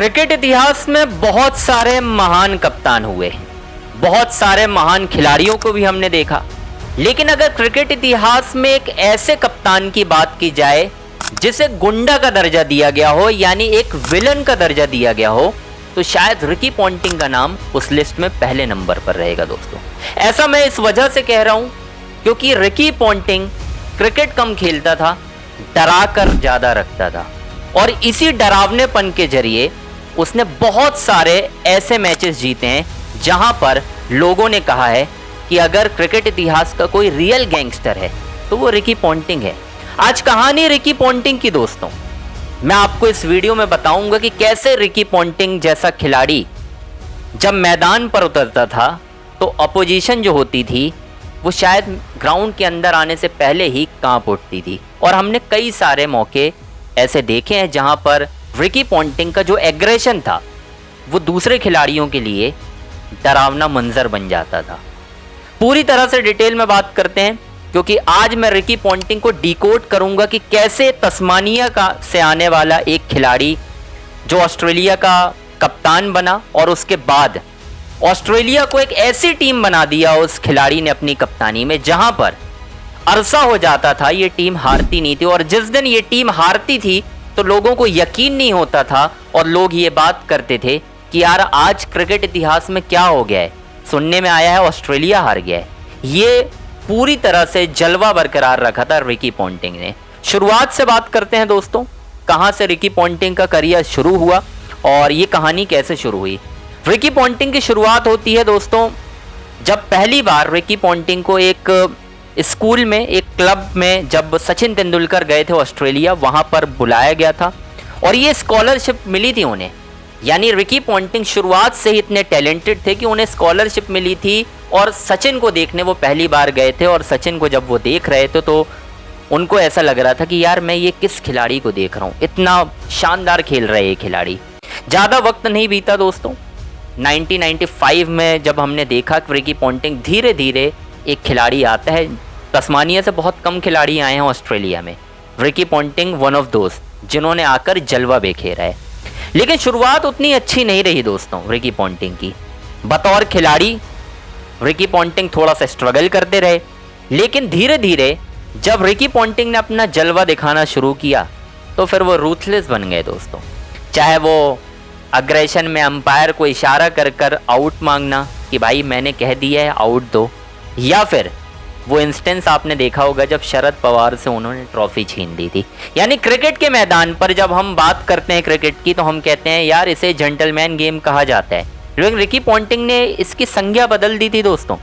Cricket इतिहास में बहुत सारे महान कप्तान हुए, बहुत सारे महान खिलाड़ियों को भी हमने देखा। लेकिन अगर क्रिकेट इतिहास में एक ऐसे कप्तान की बात की जाए जिसे गुंडा का दर्जा दिया गया हो, यानी एक विलन का दर्जा दिया गया हो, तो शायद रिकी पॉन्टिंग का नाम उस लिस्ट में पहले नंबर पर रहेगा दोस्तों। ऐसा मैं इस वजह से कह रहा हूं क्योंकि रिकी पॉन्टिंग क्रिकेट कम खेलता था, डरा कर ज्यादा रखता था, और इसी डरावनेपन के जरिए उसने बहुत सारे ऐसे मैचेस जीते हैं जहां पर लोगों ने कहा है कि अगर क्रिकेट इतिहास का कोई रियल गैंगस्टर है तो वो रिकी पॉन्टिंग है। आज कहानी रिकी पॉन्टिंग की दोस्तों, मैं आपको इस वीडियो में बताऊंगा कि कैसे रिकी पॉन्टिंग जैसा खिलाड़ी जब मैदान पर उतरता था तो अपोजिशन जो होती थी वो शायद ग्राउंड के अंदर आने से पहले ही कांप उठती थी। और हमने कई सारे मौके ऐसे देखे हैं जहां पर रिकी पॉन्टिंग का जो एग्रेशन था वो दूसरे खिलाड़ियों के लिए डरावना मंजर बन जाता था। पूरी तरह से डिटेल में बात करते हैं क्योंकि आज मैं रिकी पॉन्टिंग को डिकोड करूंगा कि कैसे तस्मानिया का से आने वाला एक खिलाड़ी जो ऑस्ट्रेलिया का कप्तान बना और उसके बाद ऑस्ट्रेलिया को एक ऐसी टीम बना दिया उस खिलाड़ी ने अपनी कप्तानी में जहां पर अरसा हो जाता था ये टीम हारती नहीं थी। और जिस दिन ये टीम हारती थी तो लोगों को यकीन नहीं होता था और लोग ये बात करते थे कि यार आज क्रिकेट इतिहास में क्या हो गया है, सुनने में आया है ऑस्ट्रेलिया हार गया है। ये पूरी तरह से जलवा बरकरार रखा था रिकी पॉन्टिंग ने। शुरुआत से बात करते हैं दोस्तों, कहां से रिकी पॉन्टिंग का करियर शुरू हुआ और ये कहानी कैसे शुरू हुई। रिकी पॉन्टिंग की शुरुआत होती है दोस्तों जब पहली बार रिकी पॉन्टिंग को एक स्कूल में, एक क्लब में, जब सचिन तेंदुलकर गए थे ऑस्ट्रेलिया, वहां पर बुलाया गया था और ये स्कॉलरशिप मिली थी उन्हें। यानी रिकी पॉन्टिंग शुरुआत से ही इतने टैलेंटेड थे कि उन्हें स्कॉलरशिप मिली थी और सचिन को देखने वो पहली बार गए थे। और सचिन को जब वो देख रहे थे तो उनको ऐसा लग रहा था कि यार मैं ये किस खिलाड़ी को देख रहा हूँ, इतना शानदार खेल रहा है ये खिलाड़ी। ज़्यादा वक्त नहीं बीता दोस्तों, 1995 में जब हमने देखा कि रिकी पॉन्टिंग धीरे धीरे एक खिलाड़ी आता है। तस्मानिया से बहुत कम खिलाड़ी आए हैं ऑस्ट्रेलिया में, रिकी पॉन्टिंग वन ऑफ दोस्त जिन्होंने आकर जलवा बिखेरा है। लेकिन शुरुआत उतनी अच्छी नहीं रही दोस्तों रिकी पॉन्टिंग की। बतौर खिलाड़ी रिकी पॉन्टिंग थोड़ा सा स्ट्रगल करते रहे, लेकिन धीरे धीरे जब रिकी पॉन्टिंग ने अपना जलवा दिखाना शुरू किया तो फिर वो रूथलेस बन गए दोस्तों। चाहे वो अग्रेशन में अंपायर को इशारा कर कर आउट मांगना कि भाई मैंने कह दिया है आउट दो, या फिर वो इंस्टेंस आपने देखा होगा जब शरद पवार से उन्होंने ट्रॉफी छीन ली थी। यानी क्रिकेट के मैदान पर जब हम बात करते हैं क्रिकेट की तो हम कहते हैं यार इसे जेंटलमैन गेम कहा जाता है, लेकिन रिकी पॉन्टिंग ने इसकी संज्ञा बदल दी थी दोस्तों।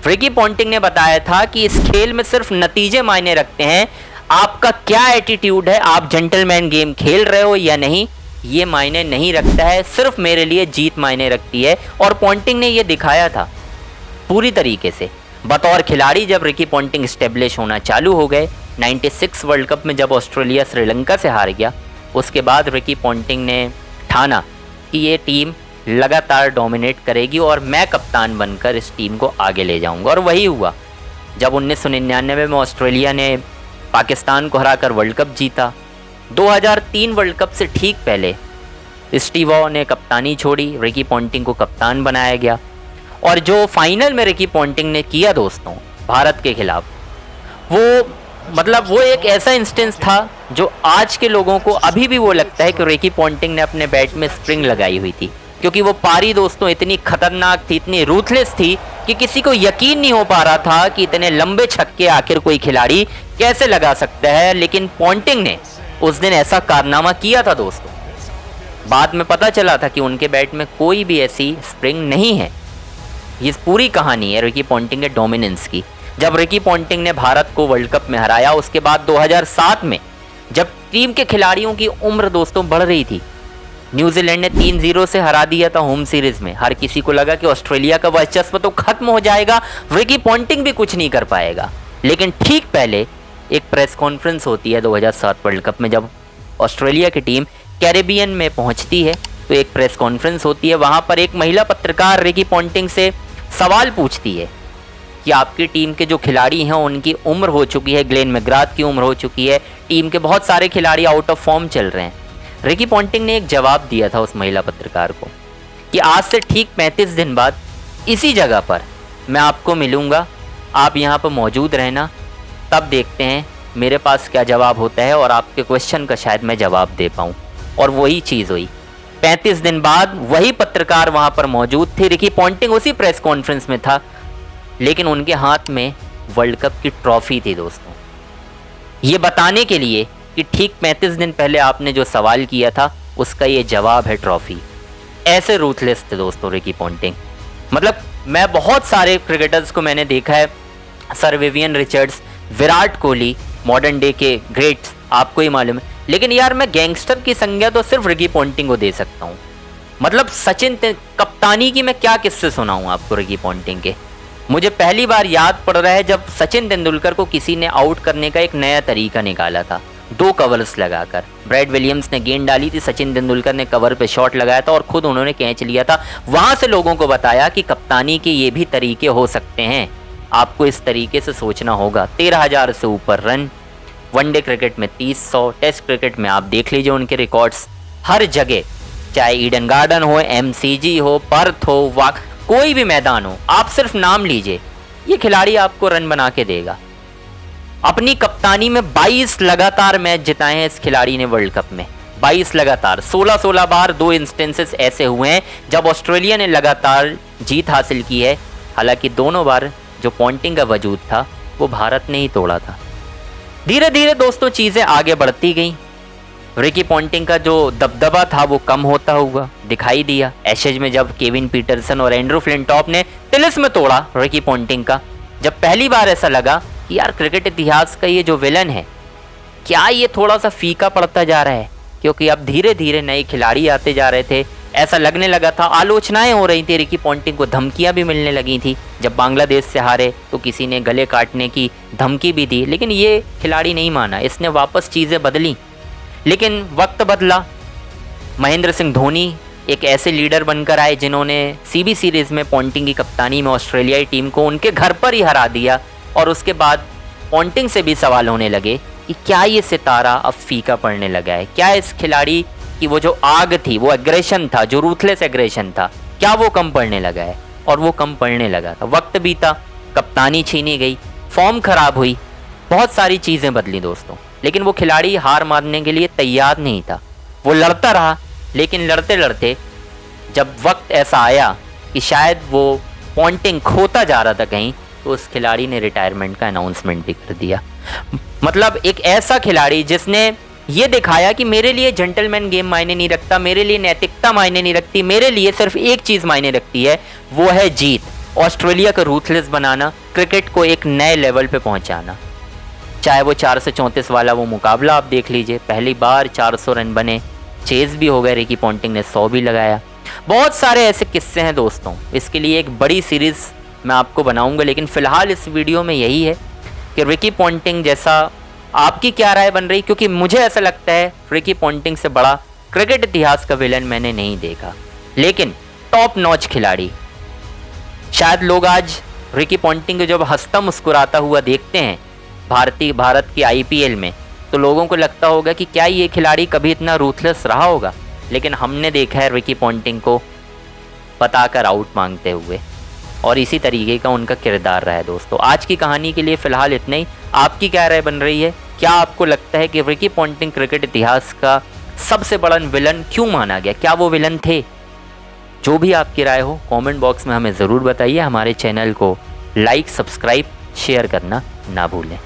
रिकी पॉन्टिंग ने बताया था कि इस खेल में सिर्फ नतीजे मायने रखते हैं, आपका क्या एटीट्यूड है, आप जेंटलमैन गेम खेल रहे हो या नहीं, ये मायने नहीं रखता है, सिर्फ मेरे लिए जीत मायने रखती है। और पॉन्टिंग ने ये दिखाया था पूरी तरीके से। बतौर खिलाड़ी जब रिकी पॉन्टिंग स्टेब्लिश होना चालू हो गए, 96 वर्ल्ड कप में जब ऑस्ट्रेलिया श्रीलंका से हार गया, उसके बाद रिकी पॉन्टिंग ने ठाना कि ये टीम लगातार डोमिनेट करेगी और मैं कप्तान बनकर इस टीम को आगे ले जाऊंगा। और वही हुआ जब 1999 में ऑस्ट्रेलिया ने पाकिस्तान को हराकर वर्ल्ड कप जीता। 2003 वर्ल्ड कप से ठीक पहले स्टीव वॉ ने कप्तानी छोड़ी, रिकी पॉन्टिंग को कप्तान बनाया गया। और जो फाइनल में रिकी पॉन्टिंग ने किया दोस्तों भारत के खिलाफ, वो एक ऐसा इंस्टेंस था जो आज के लोगों को अभी भी वो लगता है कि रिकी पॉन्टिंग ने अपने बैट में स्प्रिंग लगाई हुई थी, क्योंकि वो पारी दोस्तों इतनी खतरनाक थी, इतनी रूथलेस थी कि किसी को यकीन नहीं हो पा रहा था कि इतने लंबे छक्के आखिर कोई खिलाड़ी कैसे लगा सकता है। लेकिन पॉन्टिंग ने उस दिन ऐसा कारनामा किया था दोस्तों। बाद में पता चला था कि उनके बैट में कोई भी ऐसी स्प्रिंग नहीं है। ये पूरी कहानी है रिकी पॉन्टिंग के डोमिनेंस की। जब रिकी पॉन्टिंग ने भारत को वर्ल्ड कप में हराया, उसके बाद 2007 में जब टीम के खिलाड़ियों की उम्र दोस्तों बढ़ रही थी, न्यूजीलैंड ने 3-0 से हरा दिया था होम सीरीज में। हर किसी को लगा कि ऑस्ट्रेलिया का वर्चस्व तो खत्म हो जाएगा, रिकी पॉन्टिंग भी कुछ नहीं कर पाएगा। लेकिन ठीक पहले एक प्रेस कॉन्फ्रेंस होती है 2007 वर्ल्ड कप में, जब ऑस्ट्रेलिया की टीम कैरेबियन में पहुंचती है तो एक प्रेस कॉन्फ्रेंस होती है। वहां पर एक महिला पत्रकार रिकी पॉन्टिंग से सवाल पूछती है कि आपकी टीम के जो खिलाड़ी हैं उनकी उम्र हो चुकी है, ग्लेन मैकग्राथ की उम्र हो चुकी है, टीम के बहुत सारे खिलाड़ी आउट ऑफ फॉर्म चल रहे हैं, रिकी पॉन्टिंग ने एक जवाब दिया था उस महिला पत्रकार को कि आज से ठीक 35 दिन बाद इसी जगह पर मैं आपको मिलूंगा, आप यहाँ पर मौजूद रहना, तब देखते हैं मेरे पास क्या जवाब होता है और आपके क्वेश्चन का शायद मैं जवाब दे पाऊँ। और वही चीज़ हुई। 35 दिन बाद वही पत्रकार वहाँ पर मौजूद थी, रिकी पॉन्टिंग उसी प्रेस कॉन्फ्रेंस में था, लेकिन उनके हाथ में वर्ल्ड कप की ट्रॉफी थी दोस्तों, ये बताने के लिए कि ठीक 35 दिन पहले आपने जो सवाल किया था उसका ये जवाब है ट्रॉफी। ऐसे रूथलेस थे दोस्तों रिकी पॉन्टिंग। मतलब मैं बहुत सारे क्रिकेटर्स को मैंने देखा है, sir Vivian Richards, Virat Kohli, modern day के ग्रेट्स, आपको ही मालूम है, लेकिन यार मैं गैंगस्टर की संज्ञा तो सिर्फ रिकी पॉन्टिंग को दे सकता हूँ। मतलब सचिन कप्तानी की मैं क्या किस्से सुनाऊँ आपको रिकी पॉन्टिंग के। मुझे पहली बार याद पड़ रहा है जब सचिन तेंदुलकर को किसी ने आउट करने का एक नया तरीका निकाला था, 2 कवर्स लगाकर। ब्रैड विलियम्स ने गेंद डाली थी, सचिन तेंदुलकर ने कवर पे शॉट लगाया था और खुद उन्होंने कैच लिया था। वहां से लोगों को बताया कि कप्तानी के ये भी तरीके हो सकते हैं, आपको इस तरीके से सोचना होगा। 13,000 से ऊपर रन, वनडे क्रिकेट में 300, टेस्ट क्रिकेट में आप देख लीजिए उनके रिकॉर्ड्स हर जगह, चाहे ईडन गार्डन हो, MCG हो, पर्थ हो, वाक, कोई भी मैदान हो, आप सिर्फ नाम लीजिए, ये खिलाड़ी आपको रन बना के देगा। अपनी कप्तानी में 22 लगातार मैच जिताए हैं इस खिलाड़ी ने वर्ल्ड कप में, 22 लगातार, 16 बार। 2 इंस्टेंसेस ऐसे हुए हैं जब ऑस्ट्रेलिया ने लगातार जीत हासिल की है, हालांकि दोनों बार जो पॉन्टिंग का वजूद था वो भारत ने ही तोड़ा था। धीरे धीरे दोस्तों चीज़ें आगे बढ़ती गई, रिकी पॉन्टिंग का जो दबदबा था वो कम होता हुआ दिखाई दिया। एशेज में जब केविन पीटरसन और एंड्रू फ्लिंटॉप ने तिलिस्म तोड़ा रिकी पॉन्टिंग का, जब पहली बार ऐसा लगा कि यार क्रिकेट इतिहास का ये जो विलन है, क्या ये थोड़ा सा फीका पड़ता जा रहा है, क्योंकि अब धीरे धीरे नए खिलाड़ी आते जा रहे थे, ऐसा लगने लगा था। आलोचनाएं हो रही थी, रिकी पॉन्टिंग को धमकियां भी मिलने लगी थी। जब बांग्लादेश से हारे तो किसी ने गले काटने की धमकी भी दी, लेकिन ये खिलाड़ी नहीं माना, इसने वापस चीज़ें बदली। लेकिन वक्त बदला, महेंद्र सिंह धोनी एक ऐसे लीडर बनकर आए जिन्होंने CB सीरीज़ में पॉन्टिंग की कप्तानी में ऑस्ट्रेलियाई टीम को उनके घर पर ही हरा दिया। और उसके बाद पॉन्टिंग से भी सवाल होने लगे कि क्या ये सितारा अब फीका पड़ने लगा है, क्या इस खिलाड़ी की वो जो आग थी, वो एग्रेशन था, जो रूथलेस एग्रेशन था, क्या वो कम पड़ने लगा है। और वो कम पड़ने लगा था। वक्त बीता, कप्तानी छीनी गई, फॉर्म खराब हुई, बहुत सारी चीज़ें बदली दोस्तों, लेकिन वो खिलाड़ी हार मानने के लिए तैयार नहीं था। वो लड़ता रहा, लेकिन लड़ते लड़ते जब वक्त ऐसा आया कि शायद वो पॉन्टिंग खोता जा रहा था कहीं, तो उस खिलाड़ी ने रिटायरमेंट का अनाउंसमेंट भी कर दिया। मतलब एक ऐसा खिलाड़ी जिसने ये दिखाया कि मेरे लिए जेंटलमैन गेम मायने नहीं रखता, मेरे लिए नैतिकता मायने नहीं रखती, मेरे लिए सिर्फ एक चीज़ मायने रखती है, वो है जीत। ऑस्ट्रेलिया को रूथलेस बनाना, क्रिकेट को एक नए लेवल पे पहुंचाना। चाहे वो 434 वाला वो मुकाबला आप देख लीजिए, पहली बार 400 रन बने, चेज़ भी हो गए, रिकी पॉन्टिंग ने 100 भी लगाया। बहुत सारे ऐसे किस्से हैं दोस्तों, इसके लिए एक बड़ी सीरीज़ मैं आपको बनाऊंगा, लेकिन फ़िलहाल इस वीडियो में यही है कि रिकी पॉन्टिंग जैसा आपकी क्या राय बन रही, क्योंकि मुझे ऐसा लगता है रिकी पॉन्टिंग से बड़ा क्रिकेट इतिहास का विलन मैंने नहीं देखा, लेकिन टॉप नॉच खिलाड़ी। शायद लोग आज रिकी पॉन्टिंग को जब हंसता मुस्कुराता हुआ देखते हैं भारत की IPL में, तो लोगों को लगता होगा कि क्या ये खिलाड़ी कभी इतना रूथलेस रहा होगा, लेकिन हमने देखा है रिकी पॉन्टिंग को बताकर आउट मांगते हुए, और इसी तरीके का उनका किरदार रहा है दोस्तों। आज की कहानी के लिए फ़िलहाल इतना ही। आपकी क्या राय बन रही है? क्या आपको लगता है कि रिकी पॉन्टिंग क्रिकेट इतिहास का सबसे बड़ा विलन क्यों माना गया? क्या वो विलन थे? जो भी आपकी राय हो कमेंट बॉक्स में हमें ज़रूर बताइए। हमारे चैनल को लाइक, सब्सक्राइब, शेयर करना ना भूलें।